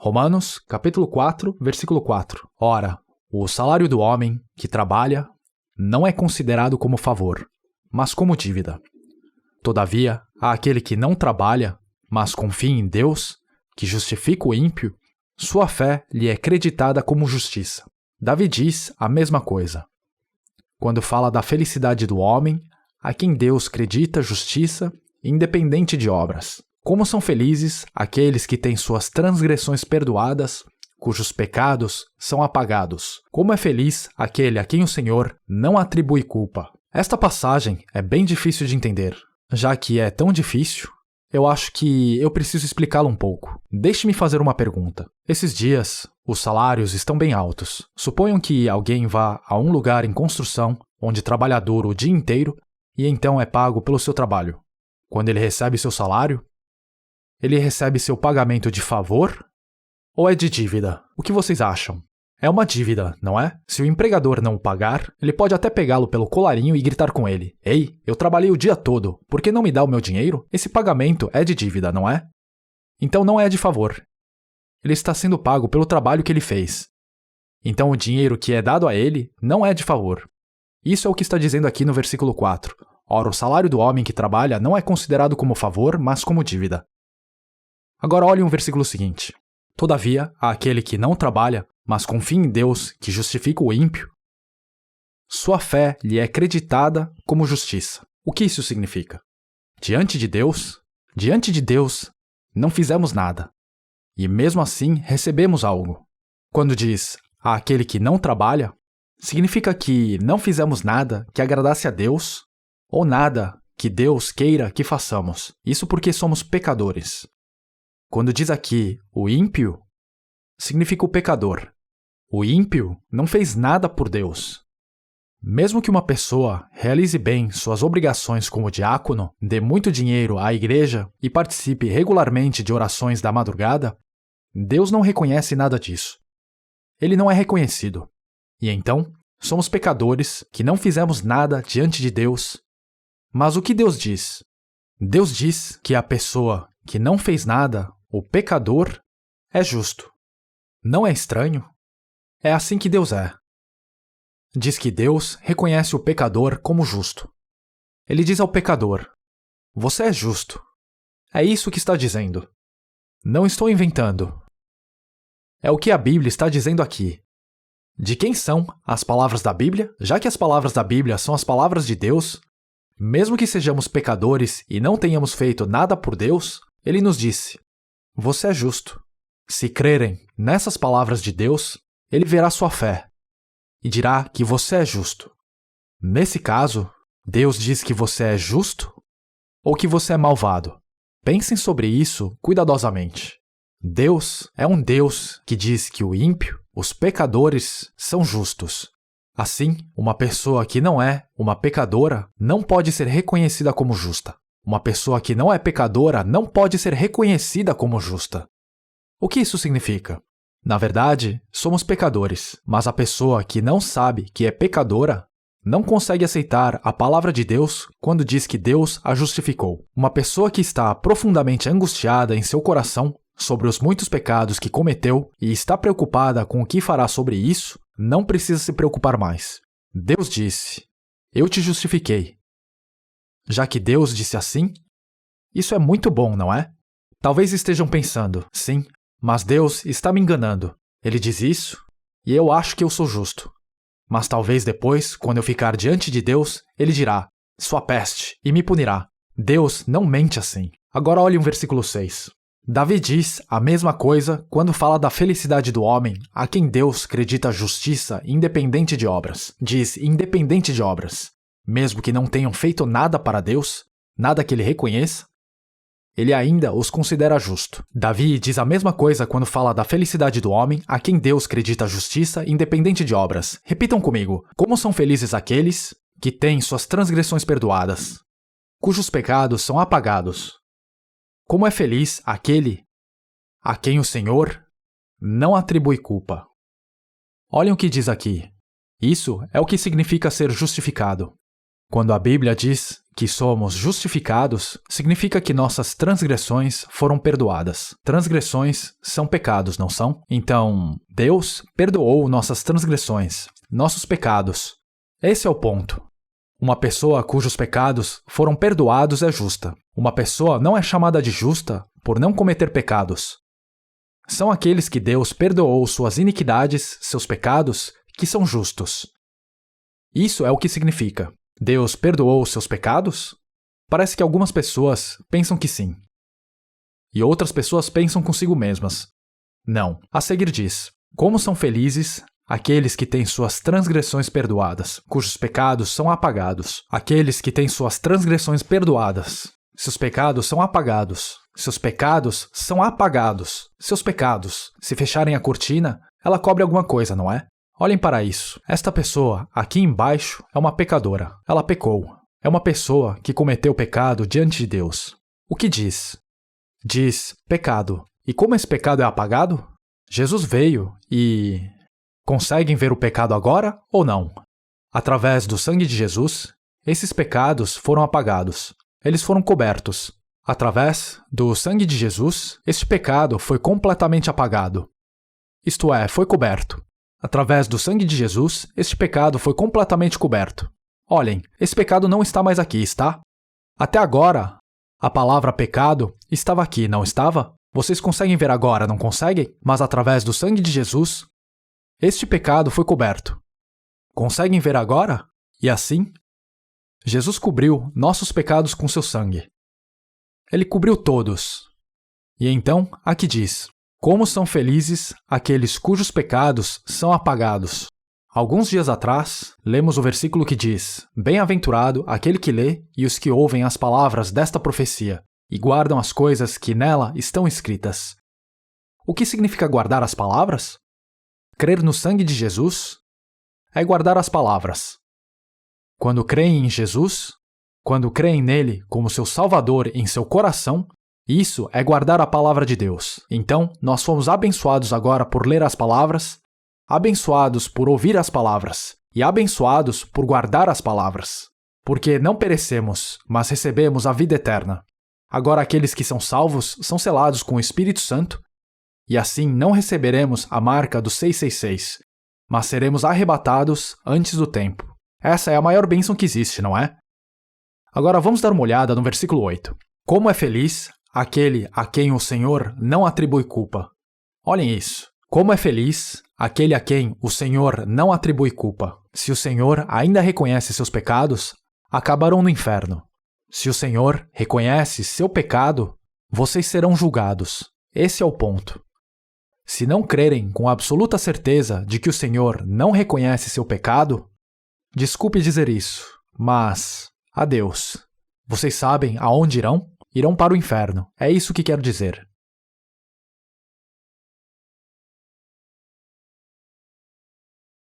Romanos, capítulo 4, versículo 4. Ora, o salário do homem que trabalha não é considerado como favor, mas como dívida. Todavia, há aquele que não trabalha, mas confia em Deus, que justifica o ímpio, sua fé lhe é creditada como justiça. Davi diz a mesma coisa. Quando fala da felicidade do homem, a quem Deus credita justiça, independente de obras. Como são felizes aqueles que têm suas transgressões perdoadas, cujos pecados são apagados. Como é feliz aquele a quem o Senhor não atribui culpa. Esta passagem é bem difícil de entender. Já que é tão difícil, eu acho que eu preciso explicá-lo um pouco. Deixe-me fazer uma pergunta. Esses dias, os salários estão bem altos. Suponham que alguém vá a um lugar em construção, onde trabalha duro o dia inteiro, e então é pago pelo seu trabalho. Quando ele recebe seu salário, ele recebe seu pagamento de favor ou é de dívida? O que vocês acham? É uma dívida, não é? Se o empregador não o pagar, ele pode até pegá-lo pelo colarinho e gritar com ele: Ei, eu trabalhei o dia todo, por que não me dá o meu dinheiro? Esse pagamento é de dívida, não é? Então não é de favor. Ele está sendo pago pelo trabalho que ele fez. Então o dinheiro que é dado a ele não é de favor. Isso é o que está dizendo aqui no versículo 4. Ora, o salário do homem que trabalha não é considerado como favor, mas como dívida. Agora olhem o versículo seguinte. Todavia, há aquele que não trabalha, mas confia em Deus, que justifica o ímpio, sua fé lhe é creditada como justiça. O que isso significa? Diante de Deus, não fizemos nada. E mesmo assim, recebemos algo. Quando diz, há aquele que não trabalha, significa que não fizemos nada que agradasse a Deus, ou nada que Deus queira que façamos. Isso porque somos pecadores. Quando diz aqui o ímpio, significa o pecador. O ímpio não fez nada por Deus. Mesmo que uma pessoa realize bem suas obrigações como diácono, dê muito dinheiro à igreja e participe regularmente de orações da madrugada, Deus não reconhece nada disso. Ele não é reconhecido. E então, somos pecadores que não fizemos nada diante de Deus. Mas o que Deus diz? Deus diz que a pessoa que não fez nada, o pecador, é justo. Não é estranho? É assim que Deus é. Diz que Deus reconhece o pecador como justo. Ele diz ao pecador: você é justo. É isso que está dizendo. Não estou inventando. É o que a Bíblia está dizendo aqui. De quem são as palavras da Bíblia? Já que as palavras da Bíblia são as palavras de Deus, mesmo que sejamos pecadores e não tenhamos feito nada por Deus, Ele nos disse: você é justo. Se crerem nessas palavras de Deus, Ele verá sua fé e dirá que você é justo. Nesse caso, Deus diz que você é justo ou que você é malvado? Pensem sobre isso cuidadosamente. Deus é um Deus que diz que o ímpio, os pecadores, são justos. Assim, uma pessoa que não é uma pecadora não pode ser reconhecida como justa. Uma pessoa que não é pecadora não pode ser reconhecida como justa. O que isso significa? Na verdade, somos pecadores, mas a pessoa que não sabe que é pecadora não consegue aceitar a palavra de Deus quando diz que Deus a justificou. Uma pessoa que está profundamente angustiada em seu coração sobre os muitos pecados que cometeu e está preocupada com o que fará sobre isso, não precisa se preocupar mais. Deus disse: eu te justifiquei. Já que Deus disse assim, isso é muito bom, não é? Talvez estejam pensando: sim, mas Deus está me enganando. Ele diz isso e eu acho que eu sou justo. Mas talvez depois, quando eu ficar diante de Deus, Ele dirá: sua peste, e me punirá. Deus não mente assim. Agora olhe o versículo 6. Davi diz a mesma coisa quando fala da felicidade do homem a quem Deus acredita justiça independente de obras. Diz independente de obras. Mesmo que não tenham feito nada para Deus, nada que Ele reconheça, Ele ainda os considera justo. Davi diz a mesma coisa quando fala da felicidade do homem a quem Deus acredita justiça independente de obras. Repitam comigo: como são felizes aqueles que têm suas transgressões perdoadas, cujos pecados são apagados. Como é feliz aquele a quem o Senhor não atribui culpa. Olhem o que diz aqui. Isso é o que significa ser justificado. Quando a Bíblia diz que somos justificados, significa que nossas transgressões foram perdoadas. Transgressões são pecados, não são? Então, Deus perdoou nossas transgressões, nossos pecados. Esse é o ponto. Uma pessoa cujos pecados foram perdoados é justa. Uma pessoa não é chamada de justa por não cometer pecados. São aqueles que Deus perdoou suas iniquidades, seus pecados, que são justos. Isso é o que significa. Deus perdoou seus pecados? Parece que algumas pessoas pensam que sim. E outras pessoas pensam consigo mesmas. Não. A seguir diz: como são felizes aqueles que têm suas transgressões perdoadas, cujos pecados são apagados. Aqueles que têm suas transgressões perdoadas. Seus pecados são apagados. Seus pecados são apagados. Seus pecados. Se fecharem a cortina, ela cobre alguma coisa, não é? Olhem para isso. Esta pessoa, aqui embaixo, é uma pecadora. Ela pecou. É uma pessoa que cometeu pecado diante de Deus. O que diz? Diz pecado. E como esse pecado é apagado? Jesus veio e... Conseguem ver o pecado agora ou não? Através do sangue de Jesus, esses pecados foram apagados. Eles foram cobertos. Através do sangue de Jesus, este pecado foi completamente apagado. Isto é, foi coberto. Através do sangue de Jesus, este pecado foi completamente coberto. Olhem, esse pecado não está mais aqui, está? Até agora, a palavra pecado estava aqui, não estava? Vocês conseguem ver agora, não conseguem? Mas através do sangue de Jesus, este pecado foi coberto. Conseguem ver agora? E assim, Jesus cobriu nossos pecados com seu sangue. Ele cobriu todos. E então, aqui diz: como são felizes aqueles cujos pecados são apagados. Alguns dias atrás, lemos o versículo que diz: bem-aventurado aquele que lê e os que ouvem as palavras desta profecia e guardam as coisas que nela estão escritas. O que significa guardar as palavras? Crer no sangue de Jesus é guardar as palavras. Quando creem em Jesus, quando creem nele como seu Salvador em seu coração, isso é guardar a palavra de Deus. Então, nós fomos abençoados agora por ler as palavras, abençoados por ouvir as palavras e abençoados por guardar as palavras. Porque não perecemos, mas recebemos a vida eterna. Agora aqueles que são salvos são selados com o Espírito Santo, e assim não receberemos a marca do 666, mas seremos arrebatados antes do tempo. Essa é a maior bênção que existe, não é? Agora vamos dar uma olhada no versículo 8. Como é feliz aquele a quem o Senhor não atribui culpa. Olhem isso. Como é feliz aquele a quem o Senhor não atribui culpa. Se o Senhor ainda reconhece seus pecados, acabarão no inferno. Se o Senhor reconhece seu pecado, vocês serão julgados. Esse é o ponto. Se não crerem com absoluta certeza de que o Senhor não reconhece seu pecado, desculpe dizer isso, mas adeus. Vocês sabem aonde irão? Irão para o inferno. É isso que quero dizer.